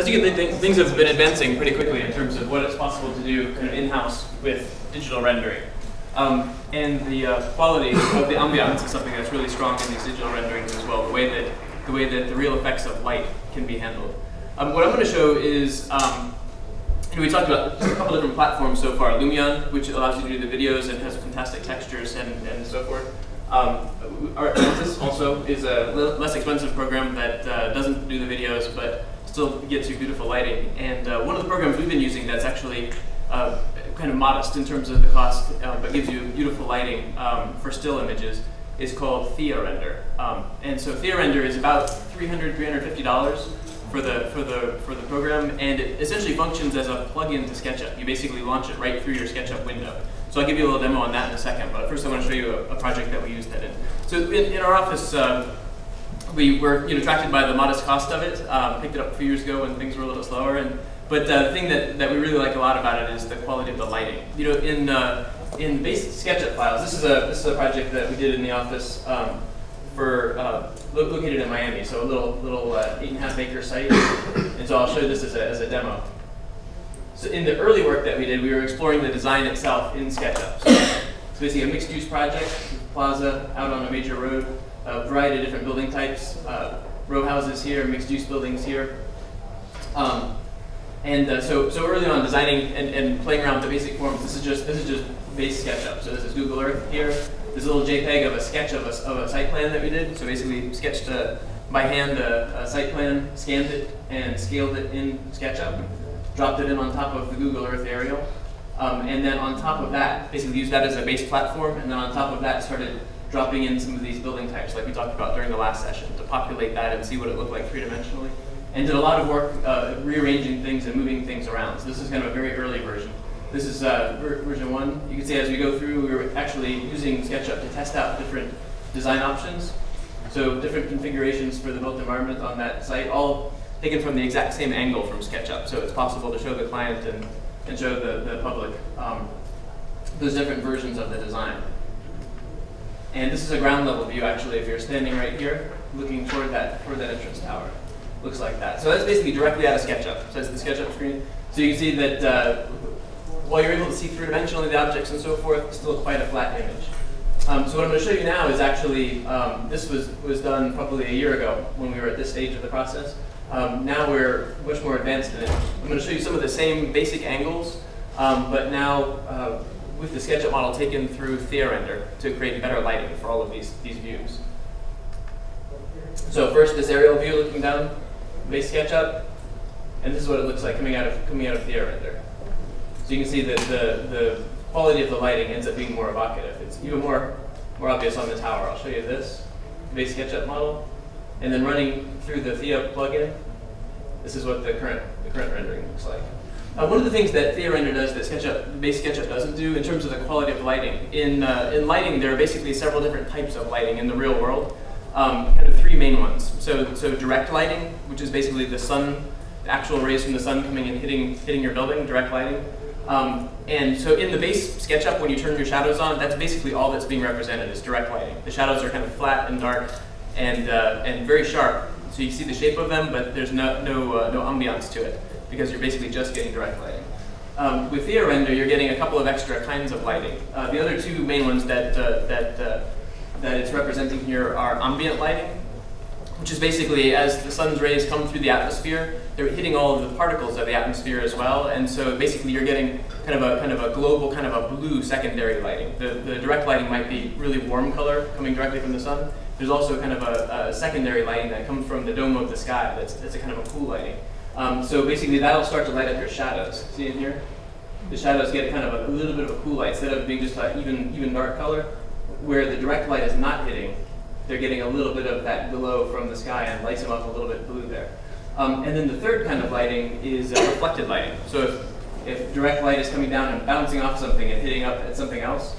as you can see, things have been advancing pretty quickly in terms of what it's possible to do kind of in-house with digital rendering. And the quality of the ambiance is something that's really strong in these digital renderings as well, the way that the real effects of light can be handled. What I'm going to show is, we talked about a couple different platforms so far. Lumion, which allows you to do the videos and has fantastic textures and so forth. Urbanism also is a less expensive program that doesn't do the videos, but still gets you beautiful lighting. And one of the programs we've been using that's actually kind of modest in terms of the cost, but gives you beautiful lighting for still images, is called TheaRender. And so TheaRender is about $300, $350 for the program, and it essentially functions as a plugin to SketchUp. You basically launch it right through your SketchUp window. So I'll give you a little demo on that in a second, but first I want to show you a project that we used that in. So in our office, we were attracted by the modest cost of it. Picked it up a few years ago when things were a little slower, but the thing that we really like a lot about it is the quality of the lighting. In basic SketchUp files, this is a project that we did in the office located in Miami, so a little 8.5 acre site. And so I'll show you this as a demo. So in the early work that we did, we were exploring the design itself in SketchUp. So it's basically a mixed-use project, plaza out on a major road, a variety of different building types, row houses here, mixed-use buildings here. So early on, designing and playing around with the basic forms. This is just base SketchUp. So this is Google Earth here. There's a little JPEG of a sketch of a site plan that we did. So basically, sketched by hand a site plan, scanned it, and scaled it in SketchUp. Dropped it in on top of the Google Earth aerial. And then on top of that, basically used that as a base platform. And then on top of that, started dropping in some of these building types, like we talked about during the last session, to populate that and see what it looked like three-dimensionally. And did a lot of work rearranging things and moving things around. So this is kind of a very early version. This is version 1. You can see as we go through, we were actually using SketchUp to test out different design options. So different configurations for the built environment on that site, all taken from the exact same angle from SketchUp. So it's possible to show the client and show the public those different versions of the design. And this is a ground level view, actually, if you're standing right here, looking toward that entrance tower. Looks like that. So that's basically directly out of SketchUp. So that's the SketchUp screen. So you can see that while you're able to see three-dimensionally the objects and so forth, it's still quite a flat image. So what I'm going to show you now is actually, this was done probably a year ago when we were at this stage of the process. Now we're much more advanced in it. I'm going to show you some of the same basic angles, but now with the SketchUp model taken through TheaRender to create better lighting for all of these views. So first, this aerial view looking down, base SketchUp, and this is what it looks like coming out of TheaRender. So you can see that the quality of the lighting ends up being more evocative. It's even more obvious on the tower. I'll show you this base SketchUp model, and then running through the Thea plugin. This is what the current rendering looks like. One of the things that TheaRender does that base SketchUp doesn't do in terms of the quality of lighting. In lighting, there are basically several different types of lighting in the real world. Kind of three main ones. So direct lighting, which is basically the sun, the actual rays from the sun coming and hitting your building, direct lighting. And so in the base SketchUp, when you turn your shadows on, that's basically all that's being represented is direct lighting. The shadows are kind of flat and dark and very sharp. So you see the shape of them, but there's no ambiance to it because you're basically just getting direct lighting. With TheaRender, you're getting a couple of extra kinds of lighting. The other two main ones that it's representing here are ambient lighting, which is basically as the sun's rays come through the atmosphere, they're hitting all of the particles of the atmosphere as well, and so basically you're getting kind of a global, kind of a blue secondary lighting. The direct lighting might be really warm color coming directly from the sun. There's also kind of a secondary lighting that comes from the dome of the sky. That's a kind of a cool lighting. So basically that'll start to light up your shadows. See in here? The shadows get kind of a little bit of a cool light instead of being just like even dark color. Where the direct light is not hitting, they're getting a little bit of that glow from the sky and lights them up a little bit blue there. And then the third kind of lighting is reflected lighting. So if direct light is coming down and bouncing off something and hitting up at something else,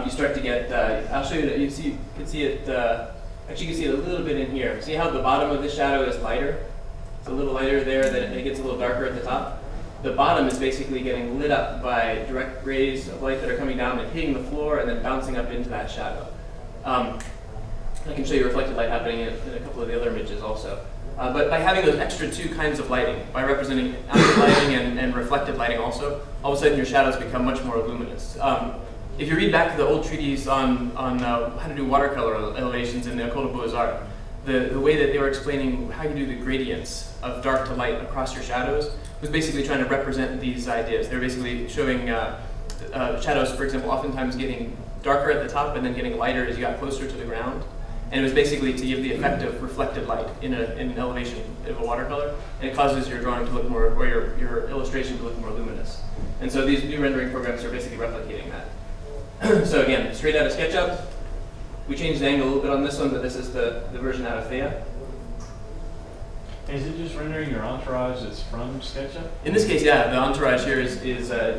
you start to get, I'll show you that you can see it, actually you can see it a little bit in here. See how the bottom of the shadow is lighter? It's a little lighter there, then it gets a little darker at the top. The bottom is basically getting lit up by direct rays of light that are coming down and hitting the floor and then bouncing up into that shadow. I can show you reflected light happening in a couple of the other images also. But by having those extra two kinds of lighting, by representing ambient lighting and reflected lighting also, all of a sudden your shadows become much more luminous. If you read back the old treatise on how to do watercolor elevations in the École des Beaux-Arts, the way that they were explaining how you do the gradients of dark to light across your shadows was basically trying to represent these ideas. They're basically showing shadows, for example, oftentimes getting darker at the top and then getting lighter as you got closer to the ground. And it was basically to give the effect of reflected light in an elevation of a watercolor. And it causes your drawing to look more, or your illustration to look more luminous. And so these new rendering programs are basically replicating that. So again, straight out of SketchUp. We changed the angle a little bit on this one, but this is the version out of Thea. Is it just rendering your entourage that's from SketchUp? In this case, yeah, the entourage here is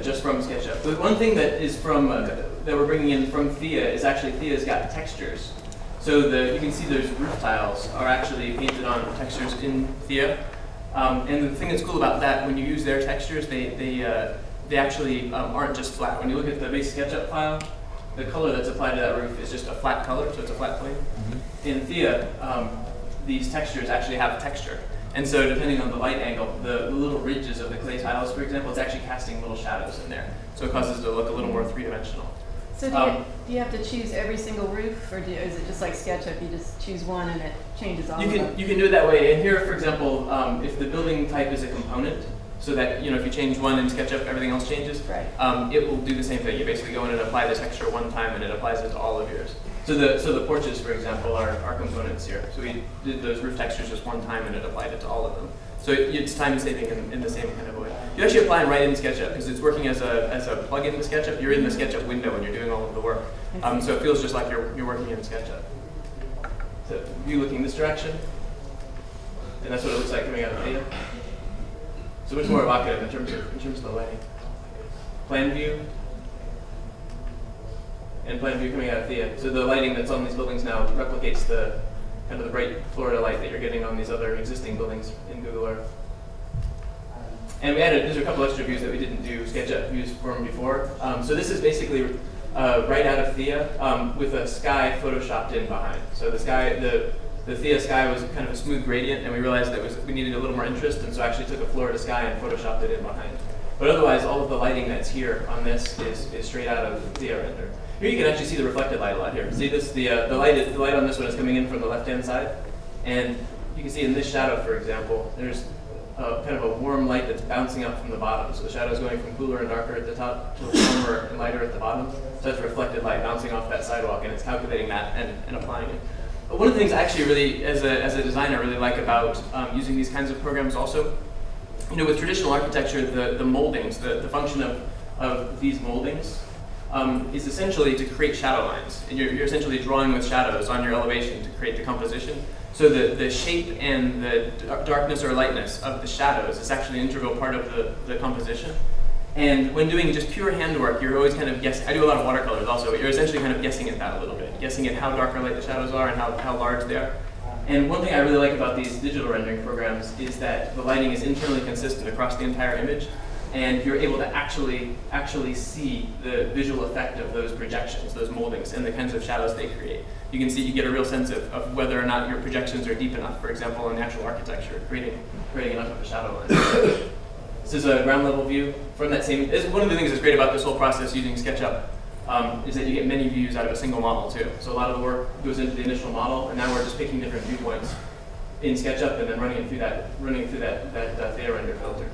just from SketchUp. The one thing that is from that we're bringing in from Thea is actually Thea's got textures. So you can see those roof tiles are actually painted on textures in Thea. And the thing that's cool about that, when you use their textures, they actually aren't just flat. When you look at the base SketchUp file, the color that's applied to that roof is just a flat color, so it's a flat plane. Mm-hmm. In Thea, these textures actually have texture. And so depending on the light angle, the little ridges of the clay tiles, for example, it's actually casting little shadows in there. So it causes it to look a little more three-dimensional. So do you have to choose every single roof, or is it just like SketchUp, you just choose one and it changes all of them? You can do it that way. And here, for example, if the building type is a component, so that if you change one in SketchUp, everything else changes, right. It will do the same thing. You basically go in and apply the texture one time, and it applies it to all of yours. So the porches, for example, are components here. So we did those roof textures just one time, and it applied it to all of them. So it's time saving in the same kind of way. You actually apply them right in SketchUp because it's working as a plugin to SketchUp. You're in the SketchUp window when you're doing all of the work. So it feels just like you're working in SketchUp. So view looking this direction, and that's what it looks like coming out of Thea. So much more evocative in terms of the lighting. Plan view. And plan view coming out of Thea. So the lighting that's on these buildings now replicates the kind of the bright Florida light that you're getting on these other existing buildings in Google Earth. And we added, there's a couple extra views that we didn't do SketchUp views from before. So this is basically right out of Thea with a sky photoshopped in behind. So the sky, the Thea sky was kind of a smooth gradient, and we realized that we needed a little more interest, and so actually took a Florida sky and photoshopped it in behind. But otherwise, all of the lighting that's here on this is straight out of TheaRender. Here you can actually see the reflected light a lot here. See this? The light on this one is coming in from the left-hand side, and you can see in this shadow, for example, there's kind of a warm light that's bouncing up from the bottom. So the shadow is going from cooler and darker at the top to warmer and lighter at the bottom. So that's reflected light bouncing off that sidewalk, and it's calculating that and applying it. But one of the things I actually really, as a designer, really like about using these kinds of programs also, with traditional architecture, the moldings, the function of these moldings is essentially to create shadow lines. And you're essentially drawing with shadows on your elevation to create the composition. So the shape and the darkness or lightness of the shadows is actually an integral part of the composition. And when doing just pure handwork, you're always kind of guessing. I do a lot of watercolors also, but you're essentially kind of guessing at that a little bit, guessing at how dark or light the shadows are and how large they are. And one thing I really like about these digital rendering programs is that the lighting is internally consistent across the entire image, and you're able to actually see the visual effect of those projections, those moldings, and the kinds of shadows they create. You can see, you get a real sense of whether or not your projections are deep enough, for example, in the actual architecture, creating enough of a shadow line. This is a ground level view from that same. One of the things that's great about this whole process using SketchUp is that you get many views out of a single model too. So a lot of the work goes into the initial model, and now we're just picking different viewpoints in SketchUp and then running through that TheaRender filter.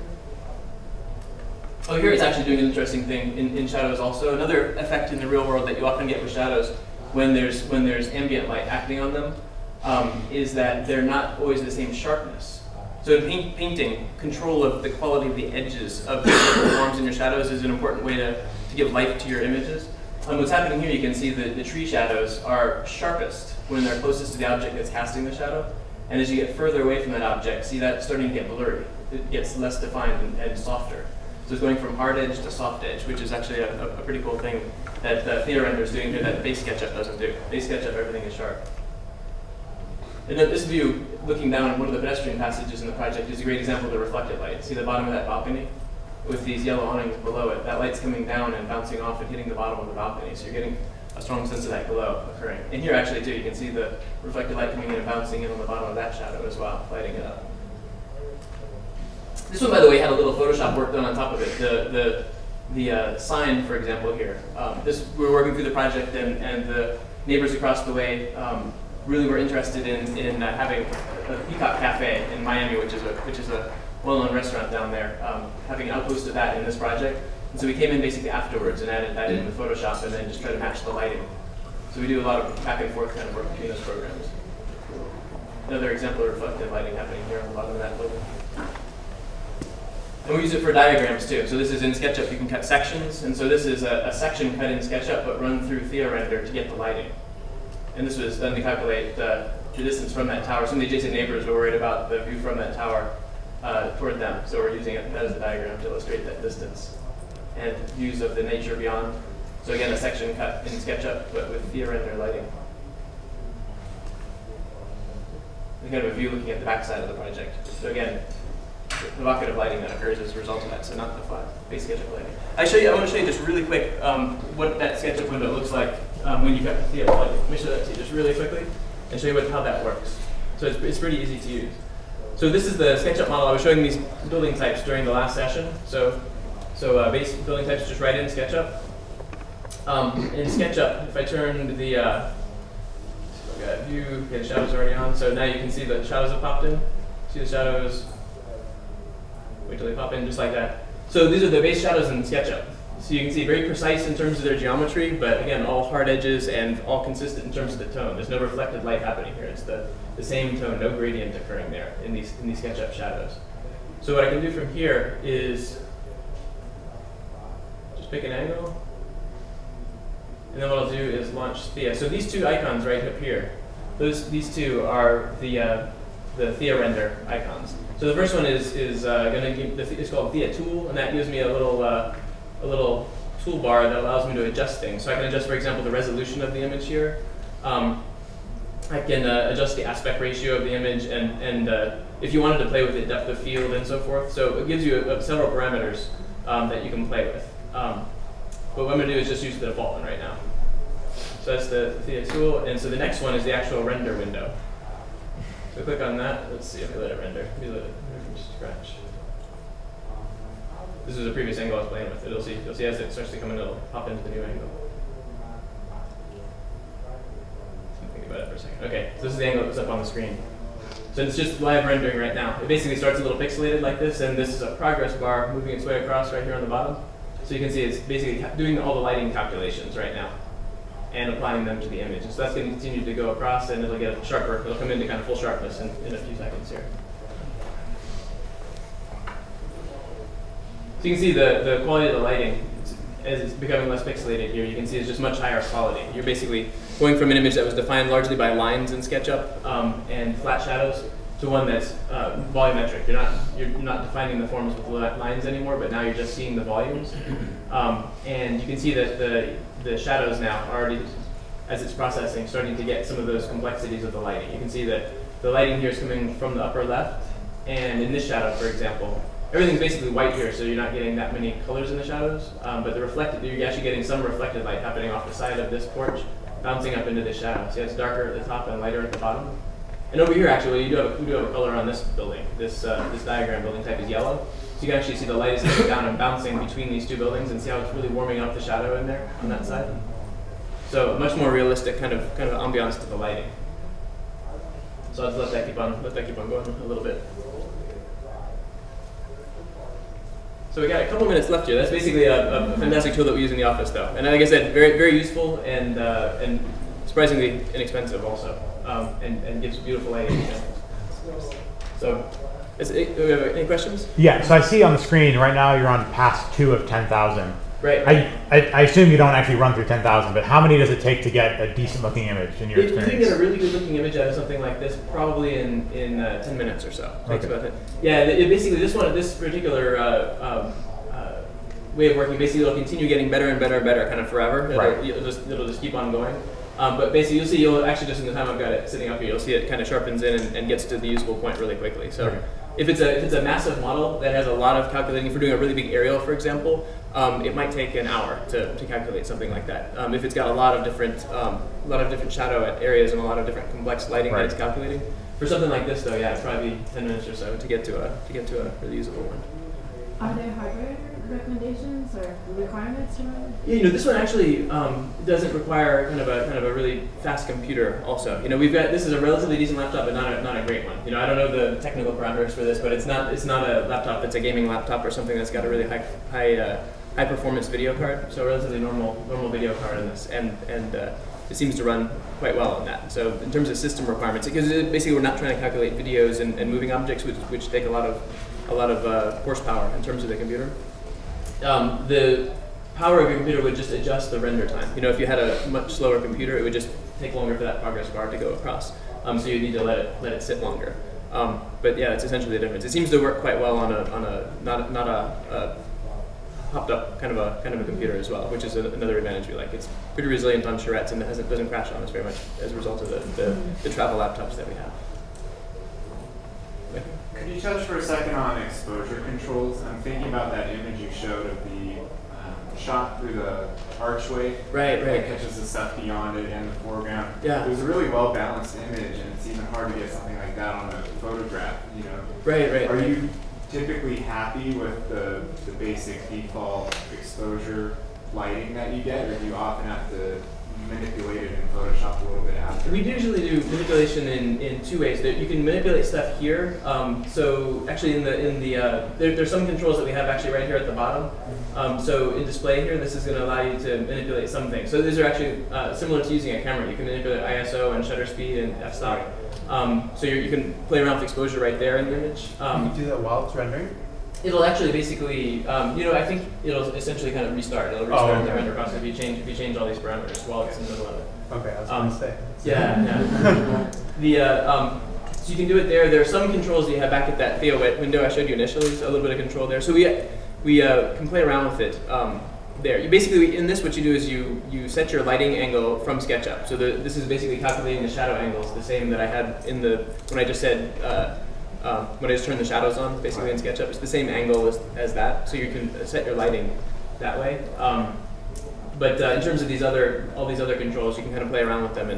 Oh, here it's actually doing an interesting thing in shadows also. Another effect in the real world that you often get with shadows when there's ambient light acting on them is that they're not always the same sharpness. So in painting, control of the quality of the edges of the forms in your shadows is an important way to give life to your images. What's happening here, you can see that the tree shadows are sharpest when they're closest to the object that's casting the shadow. And as you get further away from that object, see that starting to get blurry. It gets less defined and softer. So it's going from hard edge to soft edge, which is actually a pretty cool thing that TheaRender is doing here that base SketchUp doesn't do. Base SketchUp, everything is sharp. And then this view, looking down at one of the pedestrian passages in the project, is a great example of the reflected light. See the bottom of that balcony with these yellow awnings below it? That light's coming down and bouncing off and hitting the bottom of the balcony. So you're getting a strong sense of that glow occurring. And here actually too, you can see the reflected light coming in and bouncing in on the bottom of that shadow as well, lighting it up. This one, by the way, had a little Photoshop work done on top of it. The sign, for example, here. We were working through the project, and the neighbors across the way really were interested in having a Peacock Cafe in Miami, which is a well-known restaurant down there, having an outpost of that in this project. And so we came in basically afterwards and added that in with Photoshop and then just try to match the lighting. So we do a lot of back and forth kind of work between those programs. Another example of reflective lighting happening here on the bottom of that building. And we use it for diagrams too. So this is in SketchUp, you can cut sections. And so this is a section cut in SketchUp but run through TheaRender to get the lighting. And this was done to calculate the distance from that tower. Some of the adjacent neighbors were worried about the view from that tower toward them. So we're using that as a diagram to illustrate that distance and views of the nature beyond. So again, a section cut in SketchUp but with TheaRender lighting. And kind of a view looking at the backside of the project. So again, the evocative lighting that occurs as a result of that, so not the flat base SketchUp lighting. I want to show you just really quick what that SketchUp window looks like when you cut the Thea plugin. Let me show that to you just really quickly and show you how that works. So it's pretty easy to use. So this is the SketchUp model. I was showing these building types during the last session. So base building types just right in SketchUp. In SketchUp, if I turn the view, the shadows are already on. So now you can see the shadows have popped in. See the shadows. Wait till they pop in just like that. So these are the base shadows in SketchUp. So you can see very precise in terms of their geometry, but again, all hard edges and all consistent in terms of the tone. There's no reflected light happening here. It's the same tone, no gradient occurring there in these SketchUp shadows. So what I can do from here is just pick an angle, and then what I'll do is launch Thea. So these two icons right up here, these two are the TheaRender icons. So the first one is going to give it's called Thea Tool, and that gives me a little toolbar that allows me to adjust things. So I can adjust, for example, the resolution of the image here. I can adjust the aspect ratio of the image, and if you wanted to play with it, depth of field and so forth. So it gives you several parameters that you can play with. But what I'm going to do is just use the default one right now. So that's the Thea Tool, and so the next one is the actual render window. So click on that. Let's see if we let it render. Let me let it render from scratch. This is a previous angle I was playing with. You'll see as it starts to come in, it'll pop into the new angle. Think about it for a second. Okay, so this is the angle that's up on the screen. So it's just live rendering right now. It basically starts a little pixelated like this, and this is a progress bar moving its way across right here on the bottom. So you can see it's basically doing all the lighting calculations right now and applying them to the image. And so that's going to continue to go across, and it'll get sharper. It'll come into kind of full sharpness in a few seconds here. So you can see the quality of the lighting, as it's becoming less pixelated here, you can see it's just much higher quality. You're basically going from an image that was defined largely by lines in SketchUp and flat shadows to one that's volumetric. You're not defining the forms with lines anymore, but now you're just seeing the volumes. And you can see that the shadows now are already, as it's processing, starting to get some of those complexities of the lighting. You can see that the lighting here is coming from the upper left, and in this shadow, for example, everything's basically white here, so you're not getting that many colors in the shadows, but you're actually getting some reflected light happening off the side of this porch, bouncing up into the shadow. See, it's darker at the top and lighter at the bottom. And over here, actually, we do have a color on this building. This diagram building type is yellow. So you can actually see the light is coming down and bouncing between these two buildings, and see how it's really warming up the shadow in there on that side. So a much more realistic kind of ambiance to the lighting. So I'll just let that keep on going a little bit. So we got a couple minutes left here. That's basically a fantastic tool that we use in the office, though. And like I said, very, very useful and surprisingly inexpensive also, and gives beautiful lighting. So, do we have any questions? Yeah. So I see on the screen right now you're on pass 2 of 10,000. Right. I assume you don't actually run through 10,000, but how many does it take to get a decent looking image in your experience? You can get a really good looking image out of something like this probably in 10 minutes or so. Takes about 10. Yeah, basically this particular way of working, basically it'll continue getting better and better and better kind of forever. It'll just keep on going. But basically, you'll actually just in the time I've got it sitting up here, you'll see it kind of sharpens in and gets to the usable point really quickly. So if it's a massive model that has a lot of calculating, if we're doing a really big aerial, for example, it might take an hour to calculate something like that. If it's got a lot of different shadow areas and a lot of different complex lighting that it's calculating. For something like this, though, yeah, it'd probably be 10 minutes or so to get to a really usable one. Are there hardware recommendations or requirements around it? Yeah, you know, this one actually doesn't require kind of a really fast computer. Also, you know, this is a relatively decent laptop, but not a great one. You know, I don't know the technical parameters for this, but it's not a laptop. It's a gaming laptop or something that's got a really high performance video card. So a relatively normal video card in this, and it seems to run quite well on that. So in terms of system requirements, because basically we're not trying to calculate videos and moving objects, which take a lot of horsepower in terms of the computer. The power of your computer would just adjust the render time. You know, if you had a much slower computer, it would just take longer for that progress bar to go across. So you need to let it sit longer. But yeah, it's essentially the difference. It seems to work quite well on a not a hopped up kind of a computer as well, which is another advantage we like. It's pretty resilient on charrettes and doesn't crash on us very much as a result of the travel laptops that we have. Could you touch for a second on exposure controls? I'm thinking about that image you showed of the shot through the archway. Right. That catches the stuff beyond it and the foreground. Yeah. It was a really well balanced image, and it's even hard to get something like that on a photograph. You know. Right. Are you typically happy with the basic default exposure lighting that you get, or do you often have to manipulate it in Photoshop a little bit after? We usually do manipulation in two ways. That you can manipulate stuff here. So actually, there's some controls that we have actually right here at the bottom. So in display here, this is going to allow you to manipulate some things. So these are actually similar to using a camera. You can manipulate ISO and shutter speed and f-stop. So you can play around with exposure right there in the image. Can you do that while it's rendering? It'll actually basically, I think it'll essentially kind of restart. It'll restart the render process if you change all these parameters while it's in the middle of it. Okay, I was going to say. Yeah. So you can do it there. There are some controls that you have back at that Thea window I showed you initially. So a little bit of control there. So we can play around with it there. You basically, in this, what you do is you set your lighting angle from SketchUp. So this is basically calculating the shadow angles, the same that I had when I just said. When I just turn the shadows on, basically in SketchUp, it's the same angle as that, so you can set your lighting that way. But in terms of all these other controls, you can kind of play around with them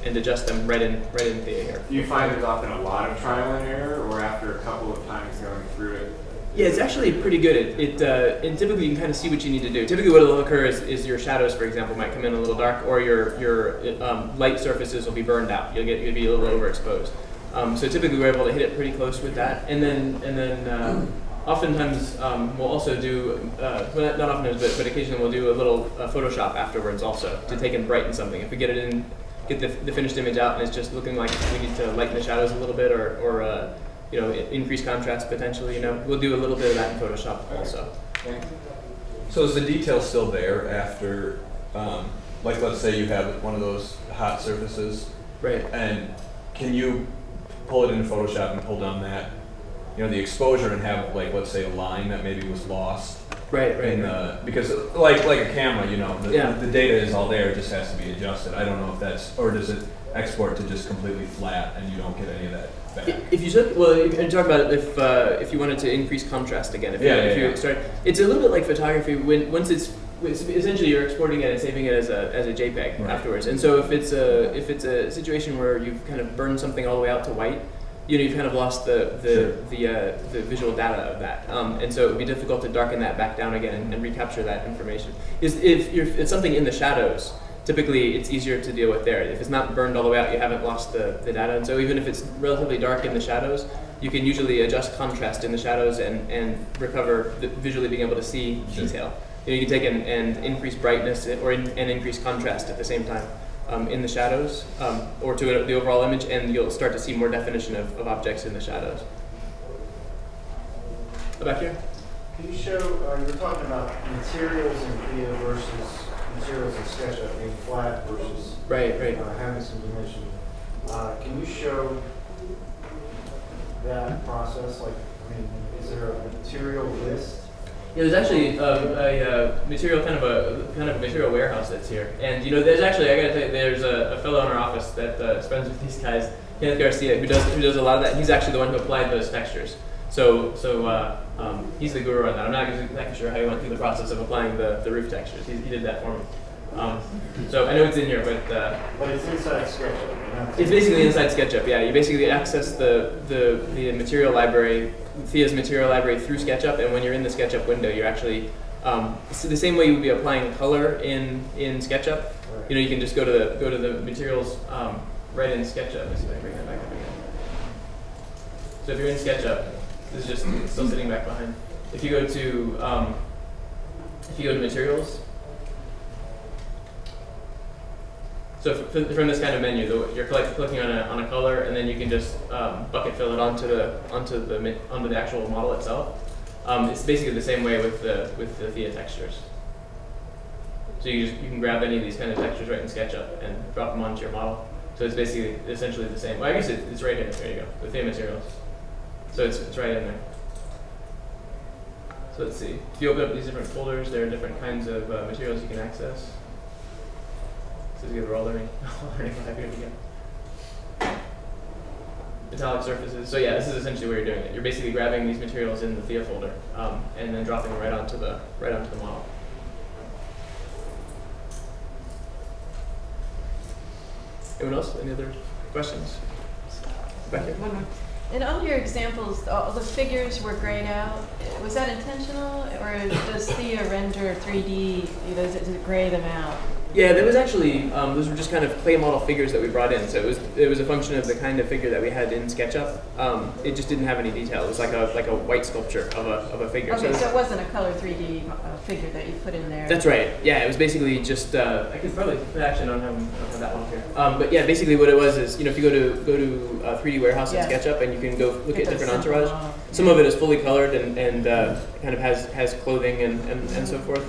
and adjust them right in Thea here. Do you find there's often a lot of trial and error, or after a couple of times going through it? Yeah, it's actually pretty good. And typically you can kind of see what you need to do. Typically what will occur is your shadows, for example, might come in a little dark, or your light surfaces will be burned out. You'll be a little overexposed. So typically we're able to hit it pretty close with that, and then oftentimes we'll also do well, not oftentimes, but occasionally we'll do a little Photoshop afterwards also to take and brighten something. If we get the finished image out and it's just looking like we need to lighten the shadows a little bit or increase contrast potentially, we'll do a little bit of that in Photoshop also. So is the detail still there after, like let's say you have one of those hot surfaces, right? And can you pull it into Photoshop and pull down that, the exposure and have, like, let's say a line that maybe was lost. Right. Because like a camera, the data is all there, it just has to be adjusted. I don't know if or does it export to just completely flat and you don't get any of that back? If you talk about it, if you wanted to increase contrast again, it's a little bit like photography. Once it's essentially you're exporting it and saving it as a JPEG afterwards. And so if it's a situation where you've kind of burned something all the way out to white, you've kind of lost the visual data of that. And so it would be difficult to darken that back down again and recapture that information. If it's something in the shadows, typically it's easier to deal with there. If it's not burned all the way out, you haven't lost the data. And so even if it's relatively dark in the shadows, you can usually adjust contrast in the shadows and recover visually being able to see detail. You can take and increase brightness and increase contrast at the same time in the shadows or to the overall image, and you'll start to see more definition of objects in the shadows. Back here? Can you show, you were talking about materials in Thea versus materials in SketchUp being flat versus having some dimension. Can you show that process? Is there a material list Yeah, there's actually a material kind of a material warehouse that's here, and there's actually, I gotta tell you, there's a fellow in our office that spends with these guys, Kenneth Garcia, who does a lot of that. He's actually the one who applied those textures. So he's the guru on that. I'm not exactly sure how he went through the process of applying the roof textures. He did that for me. So I know it's in here, but it's inside SketchUp. It's basically inside SketchUp. Yeah, you basically access the material library, Thea's material library through SketchUp, and when you're in the SketchUp window, you're actually it's the same way you would be applying color in SketchUp. Right. You can just go to the materials right in SketchUp. Let's see if I can bring that back up again. So if you're in SketchUp, this is just still sitting back behind. If you go to materials. So from this kind of menu, you're clicking on a color, and then you can just bucket fill it onto the actual model itself. It's basically the same way with the Thea textures. So you can grab any of these kind of textures right in SketchUp and drop them onto your model. So it's basically essentially the same. Well, I guess it's right here. There you go. The Thea materials. So it's right in there. So let's see. If you open up these different folders, there are different kinds of materials you can access. So we're all learning live here again. Metallic surfaces. So yeah, this is essentially where you're doing it. You're basically grabbing these materials in the Thea folder and then dropping them right onto the model. Anyone else? Any other questions? Back here. One more. In all your examples, all the figures were grayed out. Was that intentional, or does TheaRender 3D, does it gray them out? Yeah, there was actually, those were just kind of clay model figures that we brought in. So it was a function of the kind of figure that we had in SketchUp. It just didn't have any detail. It was like a white sculpture of a figure. Okay, so it wasn't a color 3D figure that you put in there. That's right. Yeah, it was basically just, I could probably, actually I don't have that one here. But yeah, basically what it was is, if you go to 3D Warehouse in SketchUp, and you can go look at different entourage. Some of it is fully colored and kind of has clothing and so forth.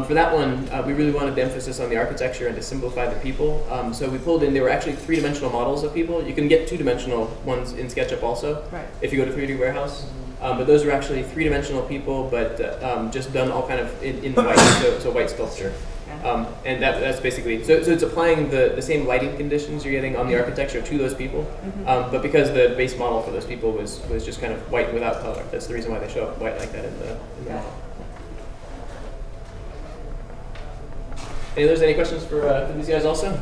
For that one, we really wanted the emphasis on the architecture and to simplify the people. So we pulled in, they were actually 3-dimensional models of people. You can get 2-dimensional ones in SketchUp also, if you go to 3D Warehouse. But those are actually 3-dimensional people, but just done all kind of in white, so white sculpture. And that's basically, so it's applying the same lighting conditions you're getting on the architecture to those people. But because the base model for those people was just kind of white without color, that's the reason why they show up white like that in the model. Any questions for these guys also?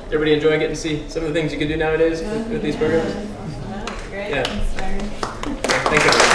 Everybody enjoying getting to see some of the things you can do nowadays with these programs? That's great. Yeah. Inspiring. Thanks, everybody.